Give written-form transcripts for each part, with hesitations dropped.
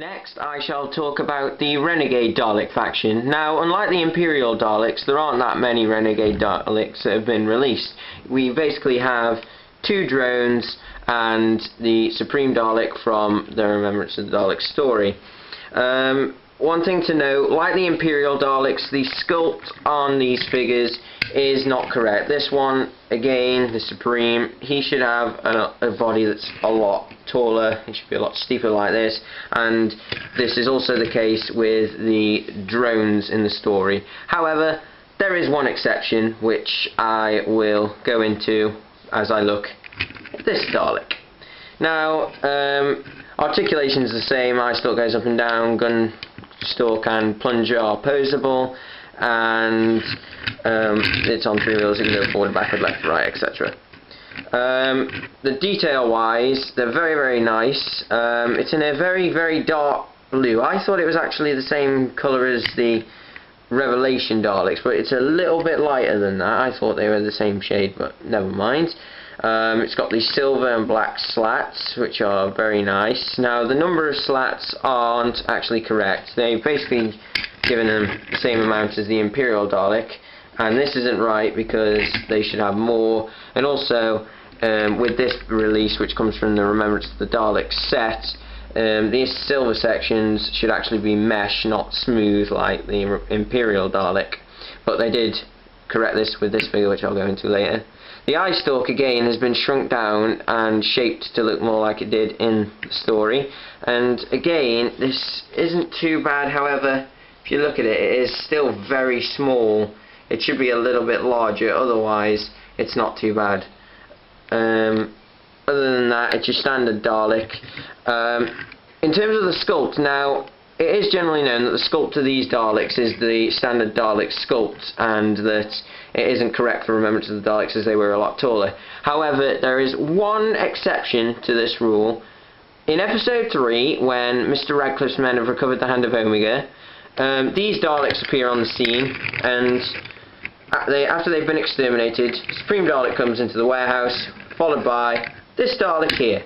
Next, I shall talk about the Renegade Dalek faction. Now, unlike the Imperial Daleks, there aren't that many Renegade Daleks that have been released. We basically have 2 drones and the Supreme Dalek from the Remembrance of the Daleks story. One thing to note, like the Imperial Daleks, the sculpt on these figures is not correct. This one, again, the Supreme, he should have a body that's a lot taller, he should be a lot steeper like this, and this is also the case with the drones in the story. However, there is one exception, which I will go into as I look at this Dalek. Now, articulation is the same, eye stalk goes up and down, gun stalk and plunger are posable, and it's on 3 wheels, you can go forward, backward, left, right, etc. The detail wise, they're very, very nice. It's in a very, very dark blue. I thought it was actually the same colour as the Revelation Daleks, but it's a little bit lighter than that. I thought they were the same shade, but never mind. It's got these silver and black slats, which are very nice. Now, the number of slats aren't actually correct. They've basically given them the same amount as the Imperial Dalek, and this isn't right because they should have more. And also, with this release, which comes from the Remembrance of the Daleks set, these silver sections should actually be mesh, not smooth like the Imperial Dalek. But they did correct this with this figure, which I'll go into later. The eye stalk again has been shrunk down and shaped to look more like it did in the story, and again this isn't too bad. However, if you look at it, it is still very small. It should be a little bit larger, otherwise it's not too bad. Other than that, it's your standard Dalek. In terms of the sculpt, now it is generally known that the sculpt of these Daleks is the standard Dalek sculpt, and that it isn't correct for Remembrance of the Daleks as they were a lot taller. However, there is one exception to this rule. In episode 3, when Mr. Radcliffe's men have recovered the Hand of Omega, these Daleks appear on the scene, and after they've been exterminated, Supreme Dalek comes into the warehouse, followed by this Dalek here.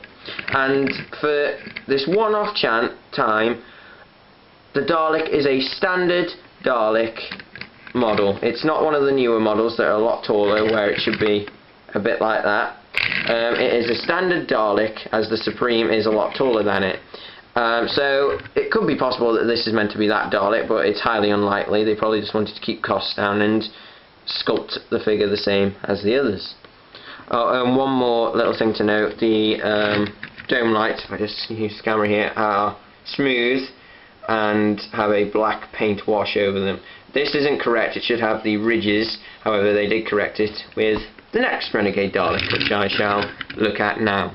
And for this one-off time, the Dalek is a standard Dalek model. It's not one of the newer models that are a lot taller, where it should be a bit like that. It is a standard Dalek, as the Supreme is a lot taller than it. So it could be possible that this is meant to be that Dalek, but it's highly unlikely. They probably just wanted to keep costs down and sculpt the figure the same as the others. Oh, and one more little thing to note, the dome lights, if I just use the camera here, are smooth and have a black paint wash over them. This isn't correct, it should have the ridges. However, they did correct it with the next Renegade Dalek, which I shall look at now.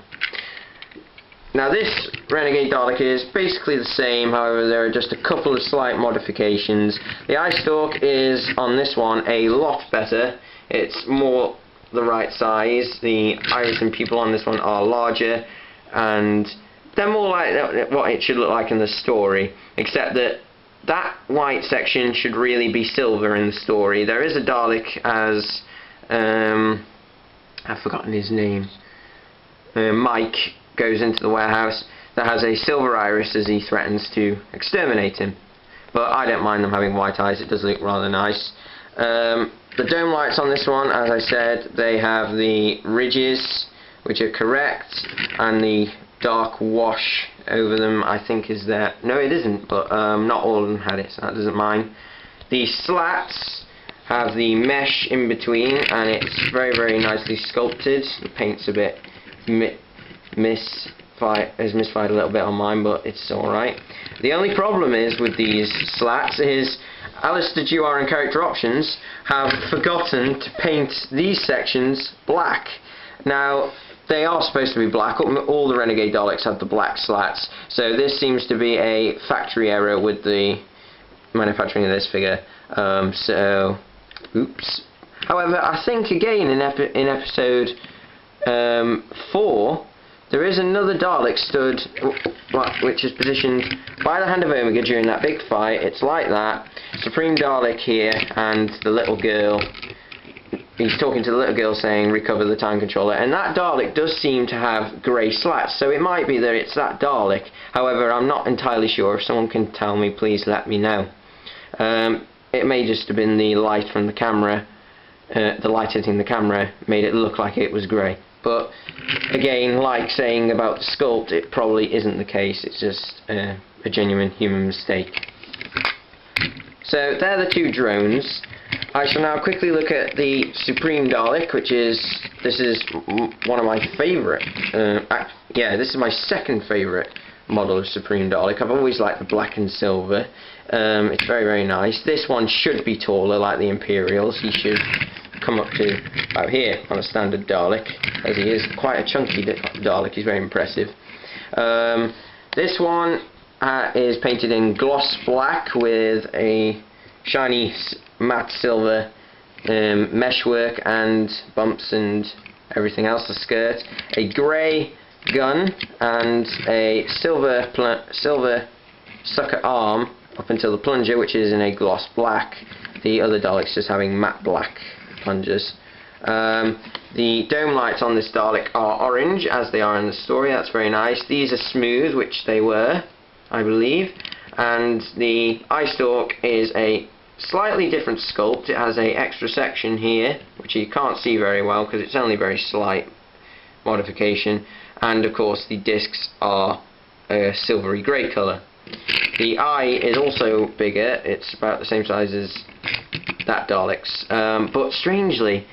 Now, this Renegade Dalek is basically the same, however there are just a couple of slight modifications. The eye stalk is, on this one, a lot better. It's more the right size. The iris and pupil on this one are larger, and they're more like what it should look like in the story, except that that white section should really be silver in the story. There is a Dalek as I've forgotten his name. Mike goes into the warehouse that has a silver iris as he threatens to exterminate him. But I don't mind them having white eyes, it does look rather nice. The dome lights on this one, as I said, they have the ridges, which are correct, and the dark wash over them, I think, is there. No, it isn't, but not all of them had it, so that doesn't mind. The slats have the mesh in between, and it's very, very nicely sculpted. The paint's a bit misfired a little bit on mine, but it's alright. The only problem is with these slats is Alistair Dewar and Character Options have forgotten to paint these sections black. Now, they are supposed to be black. All the Renegade Daleks have the black slats, so this seems to be a factory error with the manufacturing of this figure. Oops. However, I think again in episode 4, there is another Dalek stood, which is positioned by the Hand of Omega during that big fight. It's like that. Supreme Dalek here, and the little girl he's talking to the little girl saying recover the time controller, and that Dalek does seem to have grey slats, so it might be that it's that Dalek. However, I'm not entirely sure. If someone can tell me, please let me know. It may just have been the light from the camera, the light hitting the camera made it look like it was grey. But again, like saying about the sculpt, it probably isn't the case. It's just a genuine human mistake. So they're the two drones. I shall now quickly look at the Supreme Dalek, this is one of my favourite. This is my second favourite model of Supreme Dalek. I've always liked the black and silver. It's very, very nice. This one should be taller, like the Imperials. He should come up to about here on a standard Dalek, as he is quite a chunky Dalek. He's very impressive. This one is painted in gloss black with a shiny matte silver meshwork and bumps and everything else, the skirt, a grey gun and a silver sucker arm up until the plunger, which is in a gloss black. The other Daleks just having matte black plungers. The dome lights on this Dalek are orange, as they are in the story. That's very nice. These are smooth, which they were, I believe, and the eye stalk is a slightly different sculpt. It has a extra section here, which you can't see very well because it's only very slight modification, and of course the discs are a silvery grey colour. The eye is also bigger. It's about the same size as that Dalek's, but strangely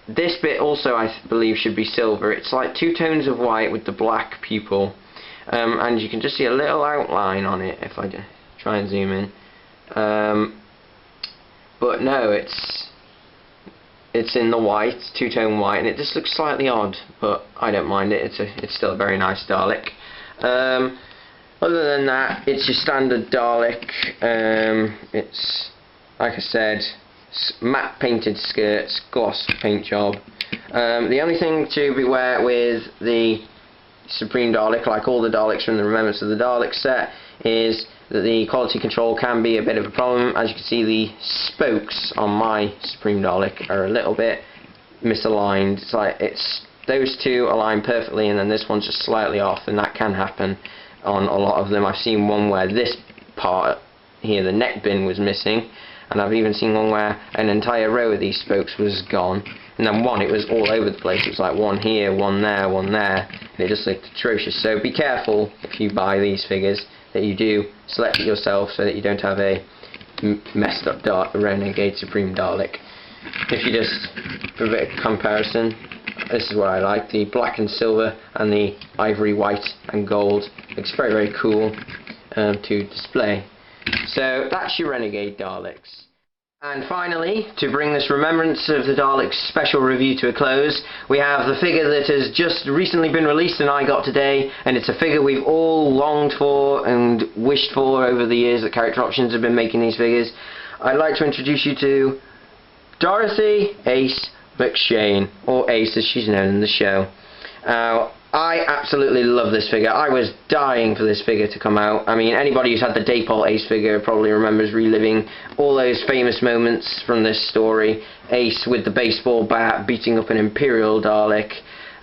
this bit also I believe should be silver. It's like two tones of white with the black pupil, and you can just see a little outline on it if I try and zoom in, but no, it's in the white, two-tone white, and it just looks slightly odd, but I don't mind it. It's still a very nice Dalek. Other than that, it's your standard Dalek. It's, like I said, matte painted skirts, gloss paint job. The only thing to beware with the Supreme Dalek, like all the Daleks from the Remembrance of the Daleks set, is that the quality control can be a bit of a problem. As you can see, the spokes on my Supreme Dalek are a little bit misaligned. It's like those two align perfectly, and then this one's just slightly off, and that can happen on a lot of them. I've seen one where this part here, the neck bin, was missing, and I've even seen one where an entire row of these spokes was gone, and then one, it was all over the place. It was like one here, one there, and it just looked atrocious. So be careful if you buy these figures that you do select it yourself, so that you don't have a messed up Renegade Supreme Dalek. If you just, for a bit of comparison, this is what I like. The black and silver and the ivory white and gold. It's very, very cool to display. So that's your Renegade Daleks. And finally, to bring this Remembrance of the Daleks special review to a close, we have the figure that has just recently been released and I got today, and it's a figure we've all longed for and wished for over the years that Character Options have been making these figures. I'd like to introduce you to Dorothy Ace McShane, or Ace as she's known in the show. I absolutely love this figure. I was dying for this figure to come out. I mean, anybody who's had the Daypole Ace figure probably remembers reliving all those famous moments from this story. Ace with the baseball bat beating up an Imperial Dalek.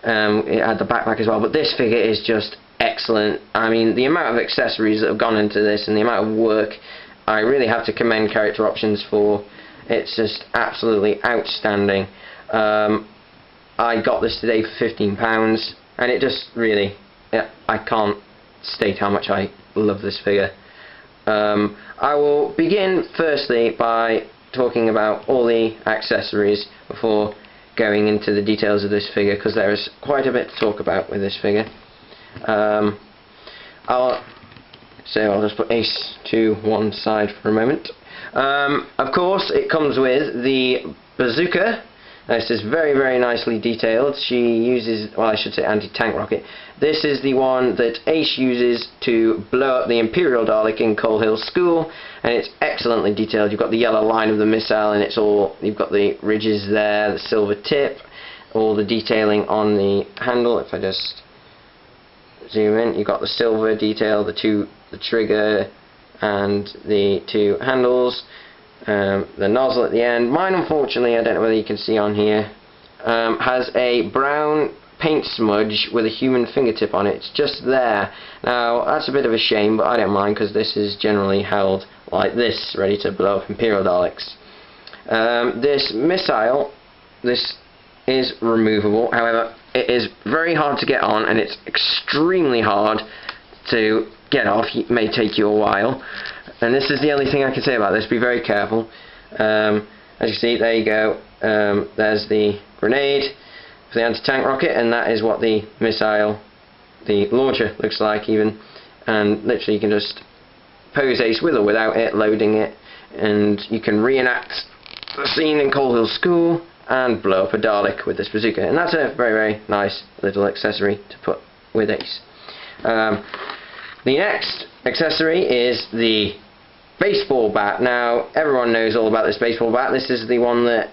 It had the backpack as well, but this figure is just excellent. I mean, the amount of accessories that have gone into this and the amount of work, I really have to commend Character Options for. It's just absolutely outstanding. I got this today for £15, and it just really, I can't state how much I love this figure. I will begin firstly by talking about all the accessories before going into the details of this figure, because there is quite a bit to talk about with this figure. I'll just put Ace to one side for a moment. Of course, it comes with the bazooka. This is very, very nicely detailed. She uses, well, I should say anti-tank rocket. This is the one that Ace uses to blow up the Imperial Dalek in Coal Hill School, and it's excellently detailed. You've got the yellow line of the missile, and you've got the ridges there, the silver tip, all the detailing on the handle. If I just zoom in, you've got the silver detail, the trigger, and the two handles. The nozzle at the end. Mine, unfortunately, I don't know whether you can see on here, has a brown paint smudge with a human fingertip on it. It's just there. Now that's a bit of a shame, but I don't mind because this is generally held like this, ready to blow up Imperial Daleks. This missile, this is removable. However, it is very hard to get on, and it's extremely hard to get off. It may take you a while, and this is the only thing I can say about this. Be very careful. As you see, there you go. There's the grenade for the anti-tank rocket, and that is what the missile, the launcher, looks like even. And literally you can just pose Ace with or without it, loading it, and you can reenact the scene in Coal Hill School and blow up a Dalek with this bazooka. And that's a very, very nice little accessory to put with Ace. The next accessory is the baseball bat. Now, everyone knows all about this baseball bat. This is the one that,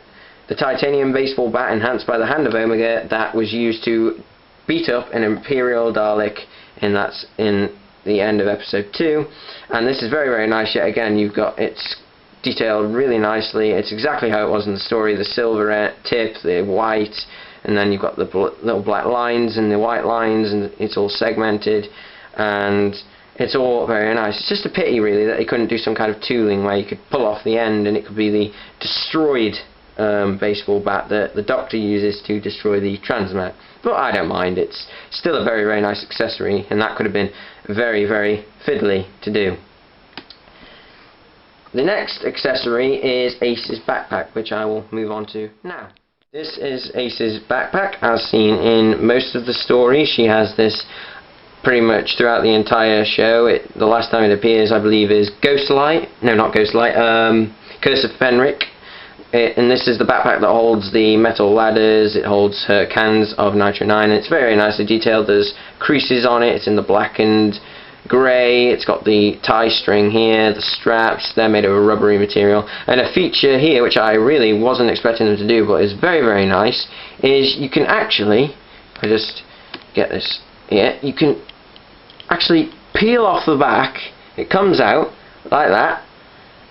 the titanium baseball bat enhanced by the hand of Omega, that was used to beat up an Imperial Dalek, and that's in the end of episode 2. And this is very, very nice. Yet again, you've got, it's detailed really nicely. It's exactly how it was in the story. The silver tip, the white, and then you've got the little black lines and the white lines, and it's all segmented, and it's all very nice. It's just a pity really that they couldn't do some kind of tooling where you could pull off the end and it could be the destroyed baseball bat that the Doctor uses to destroy the transmat. But I don't mind. It's still a very, very nice accessory, and that could have been very, very fiddly to do. The next accessory is Ace's backpack, which I will move on to now. This is Ace's backpack, as seen in most of the stories. She has this pretty much throughout the entire show. The last time it appears, I believe, is Ghostlight. No, not Ghostlight. Curse of Fenric. And this is the backpack that holds the metal ladders. It holds her cans of Nitro 9. It's very nicely detailed. There's creases on it. It's in the black and grey. It's got the tie string here, the straps. They're made of a rubbery material. And a feature here, which I really wasn't expecting them to do, but is very, very nice, is you can actually, I just get this here, you can actually peel off the back. It comes out like that,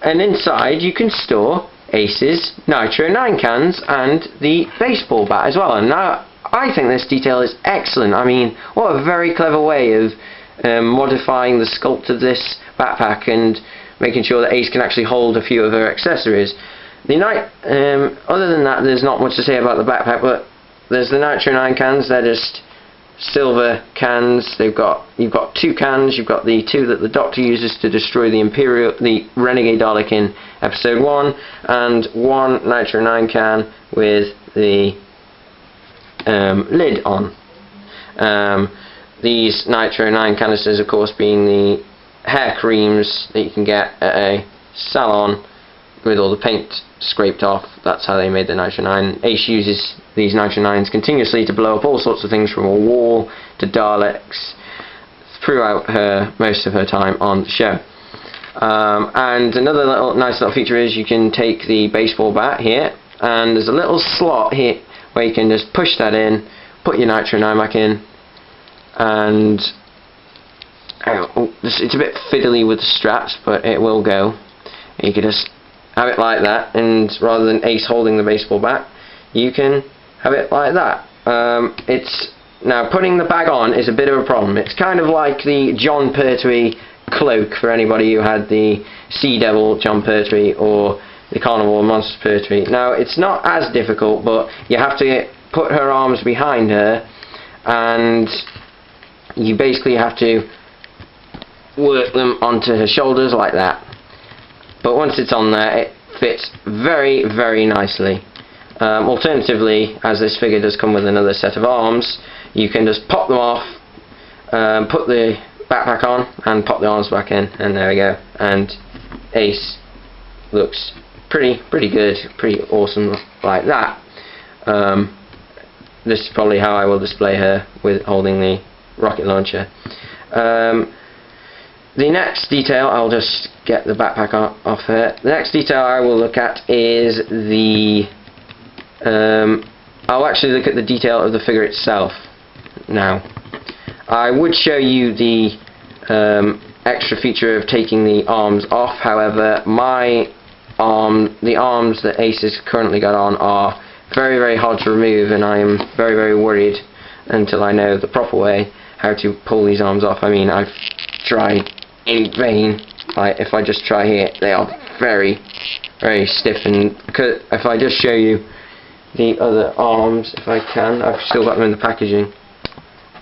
and inside you can store Ace's Nitro 9 cans and the baseball bat as well. And now I think this detail is excellent. I mean, what a very clever way of modifying the sculpt of this backpack and making sure that Ace can actually hold a few of her accessories. Other than that, there's not much to say about the backpack, but there's the Nitro 9 cans. They're just silver cans. You've got 2 cans. You've got the 2 that the Doctor uses to destroy the Renegade Dalek in episode 1, and 1 Nitro 9 can with the lid on. These Nitro 9 canisters, of course, being the hair creams that you can get at a salon with all the paint scraped off. That's how they made the Nitro 9. Ace uses these Nitro 9s continuously to blow up all sorts of things, from a wall to Daleks, throughout most of her time on the show. And another nice little feature is you can take the baseball bat here, and there's a little slot here where you can just push that in, put your Nitro 9 back in, and it's a bit fiddly with the straps, but it will go. You can just have it like that, and rather than Ace holding the baseball bat, you can have it like that. Now, putting the bag on is a bit of a problem. It's kind of like the John Pertwee cloak for anybody who had the Sea Devil John Pertwee or the Carnival of Monsters Pertwee. Now, it's not as difficult, but you have to put her arms behind her, and you basically have to work them onto her shoulders like that. But once it's on there, it fits very, very nicely. Alternatively, as this figure does come with another set of arms, you can just pop them off, put the backpack on, and pop the arms back in, and there we go. And Ace looks pretty good, pretty awesome like that. This is probably how I will display her with holding the rocket launcher. The next detail, I'll just get the backpack off her. The next detail I will look at is the I'll actually look at the detail of the figure itself now. I would show you the extra feature of taking the arms off. However, the arms that Ace has currently got on are very, very hard to remove, and I am very, very worried until I know the proper way how to pull these arms off. I mean, I've tried in vain. If I just try here, they are very, very stiff, and if I just show you the other arms, if I can, I've still got them in the packaging.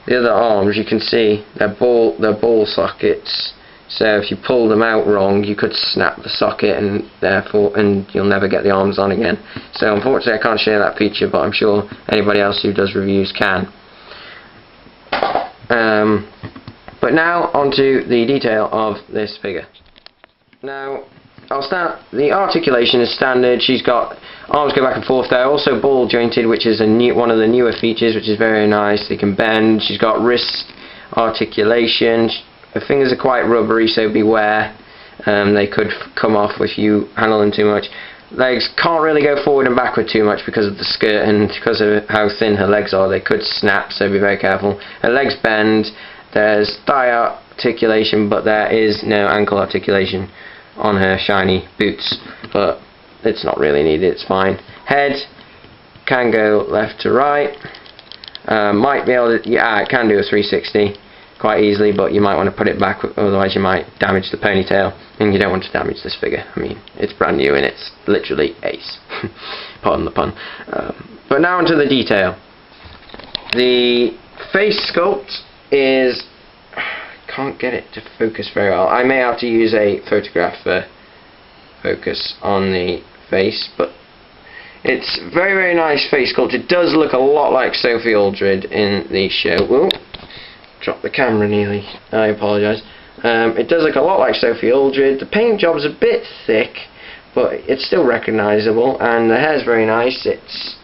The other arms, you can see they're ball sockets, so if you pull them out wrong you could snap the socket, and therefore you'll never get the arms on again. So unfortunately I can't share that feature, but I'm sure anybody else who does reviews can. But now onto the detail of this figure. Now I'll start. The articulation is standard. She's got arms go back and forth. They're also ball jointed, which is one of the newer features, which is very nice. They can bend. She's got wrist articulation. Her fingers are quite rubbery, so beware. They could come off if you handle them too much. Legs can't really go forward and backward too much because of the skirt, and because of how thin her legs are, they could snap, so be very careful. Her legs bend. There's thigh articulation, but there is no ankle articulation on her shiny boots, but it's not really needed, it's fine. Head can go left to right. Might be able to, yeah, it can do a 360 quite easily, but you might want to put it back, otherwise you might damage the ponytail, and you don't want to damage this figure. I mean, it's brand new and it's literally ace. Pardon the pun. But now onto the detail. The face sculpt is, can't get it to focus very well. I may have to use a photograph for focus on the face, but it's very, very nice face sculpt. It does look a lot like Sophie Aldred in the show. Ooh, dropped the camera nearly. I apologise. It does look a lot like Sophie Aldred. The paint job's a bit thick, but it's still recognisable, and the hair's very nice. It's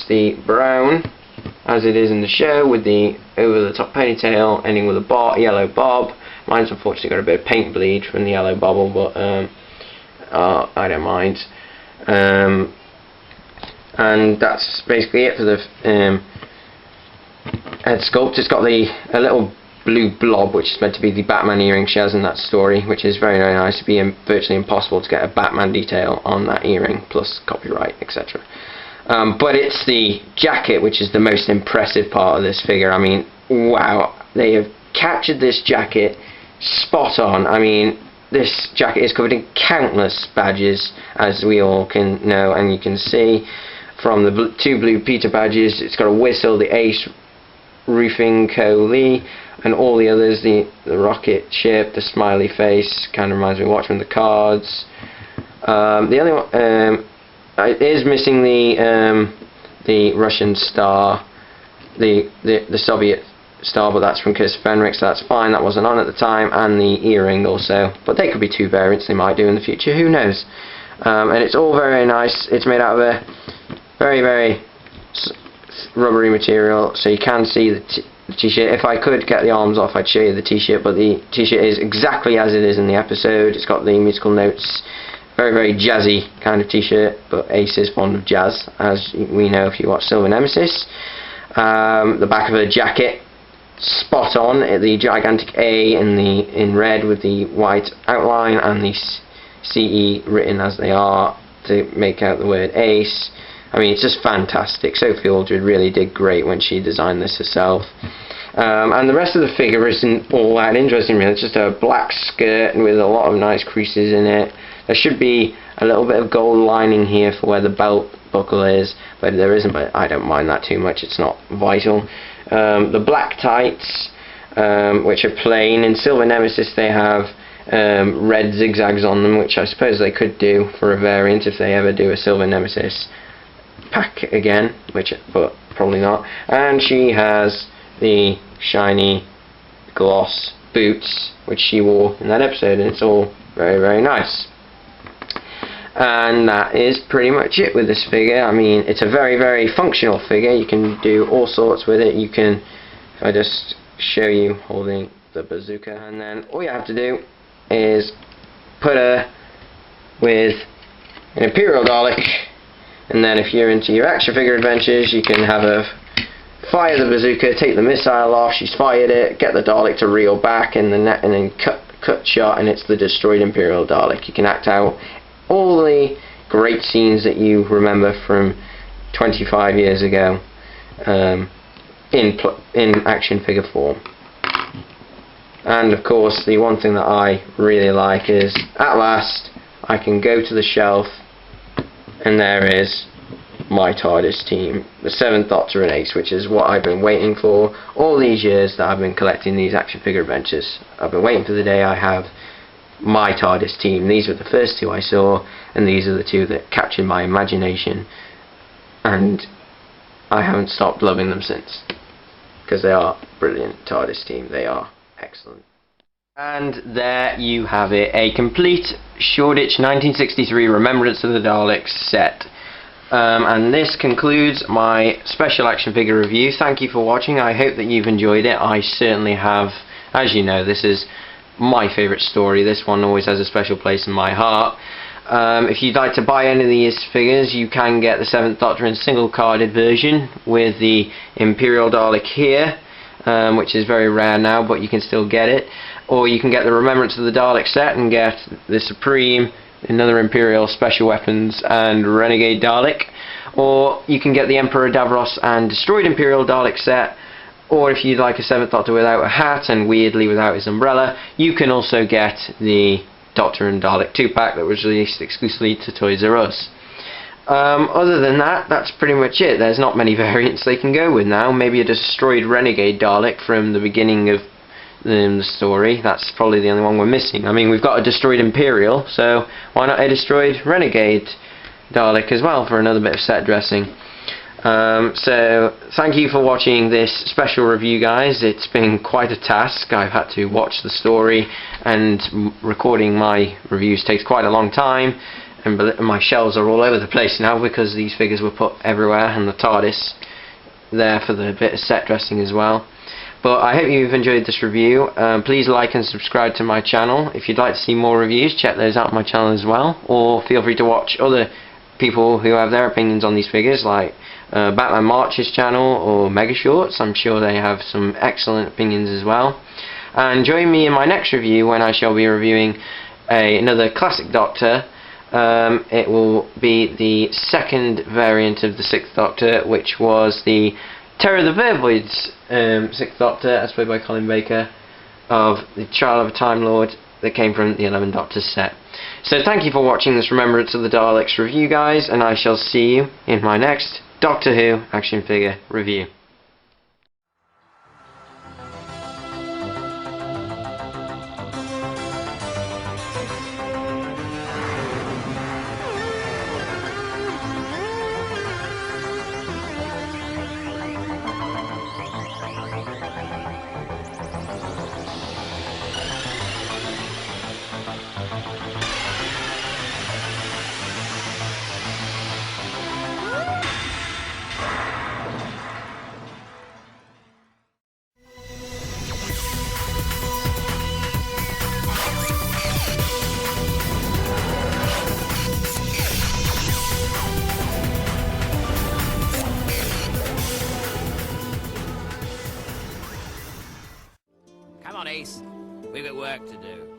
the brown, as it is in the show, with the over-the-top ponytail ending with a yellow bob. Mine's unfortunately got a bit of paint bleed from the yellow bobble, but I don't mind. And that's basically it for the head sculpt. It's got a little blue blob, which is meant to be the Batman earring she has in that story, which is very, very nice. It'd be virtually impossible to get a Batman detail on that earring, plus copyright, etc. But it's the jacket which is the most impressive part of this figure. I mean, wow, they have captured this jacket spot on. I mean, this jacket is covered in countless badges, as we all can know, and you can see from the two blue Peter badges, it's got a whistle, the Ace Roofing Co. Lee, and all the others, the rocket ship, the smiley face, kind of reminds me of Watchmen, the cards. The only one, it is missing the Russian star, the Soviet star, but that's from Chris Fenric, so that's fine, that wasn't on at the time, and the earring also, but they could be two variants, they might do in the future, who knows. And it's all very, very nice. It's made out of a very, very rubbery material, so you can see the t-shirt. If I could get the arms off, I'd show you the t-shirt, but the t-shirt is exactly as it is in the episode. It's got the musical notes. Very, very jazzy kind of t-shirt, but Ace is fond of jazz, as we know if you watch Silver Nemesis. The back of the jacket, spot on, the gigantic A in red with the white outline, and the CE written as they are to make out the word Ace. I mean, it's just fantastic. Sophie Aldred really did great when she designed this herself. And the rest of the figure isn't all that interesting, really. It's just a black skirt with a lot of nice creases in it. There should be a little bit of gold lining here for where the belt buckle is, but there isn't, but I don't mind that too much, it's not vital. The black tights, which are plain. In Silver Nemesis they have red zigzags on them, which I suppose they could do for a variant if they ever do a Silver Nemesis pack again, but probably not. And she has the shiny gloss boots, which she wore in that episode, and it's all very, very nice. And that is pretty much it with this figure. I mean, it's a very, very functional figure. You can do all sorts with it. You can, if I just show you holding the bazooka, and then all you have to do is put her with an Imperial Dalek, and then if you're into your action figure adventures, you can have her fire the bazooka, take the missile off, she's fired it, get the Dalek to reel back, and then cut shot, and it's the destroyed Imperial Dalek. You can act out all the great scenes that you remember from 25 years ago in action figure form. And of course, the one thing that I really like is, at last, I can go to the shelf and there is my TARDIS team, the 7th Doctor and Ace, which is what I've been waiting for all these years that I've been collecting these action figure adventures. I've been waiting for the day I have my TARDIS team. These were the first two I saw, and these are the two that captured my imagination, and I haven't stopped loving them since, because they are brilliant. TARDIS team, they are excellent. And there you have it, a complete Shoreditch 1963 Remembrance of the Daleks set. And this concludes my special action figure review. Thank you for watching. I hope that you've enjoyed it. I certainly have. As you know, this is my favourite story. This one always has a special place in my heart. If you'd like to buy any of these figures, you can get the 7th Doctor in single carded version with the Imperial Dalek here, which is very rare now, but you can still get it. Or you can get the Remembrance of the Dalek set and get the Supreme, another Imperial Special Weapons and Renegade Dalek. Or you can get the Emperor Davros and Destroyed Imperial Dalek set. Or if you'd like a 7th Doctor without a hat and weirdly without his umbrella, you can also get the Doctor and Dalek 2-pack that was released exclusively to Toys R Us. Other than that, that's pretty much it. There's not many variants they can go with now. Maybe a Destroyed Renegade Dalek from the beginning of the story. That's probably the only one we're missing. I mean, we've got a Destroyed Imperial, so why not a Destroyed Renegade Dalek as well for another bit of set dressing. So thank you for watching this special review, guys. It's been quite a task. I've had to watch the story, and recording my reviews takes quite a long time, and my shelves are all over the place now because these figures were put everywhere, and the TARDIS there for the bit of set dressing as well. But I hope you've enjoyed this review. Please like and subscribe to my channel. If you'd like to see more reviews, check those out on my channel as well, or feel free to watch other people who have their opinions on these figures, like Batman March's channel or Mega Shorts. I'm sure they have some excellent opinions as well. And join me in my next review when I shall be reviewing another classic Doctor. It will be the second variant of the 6th Doctor, which was the Terror of the Vervoid's 6th Doctor, as played by Colin Baker, of the Child of a Time Lord that came from the 11 Doctors set. So thank you for watching this Remembrance of the Daleks review, guys, and I shall see you in my next Doctor Who action figure review. Come on, Ace. We've got work to do.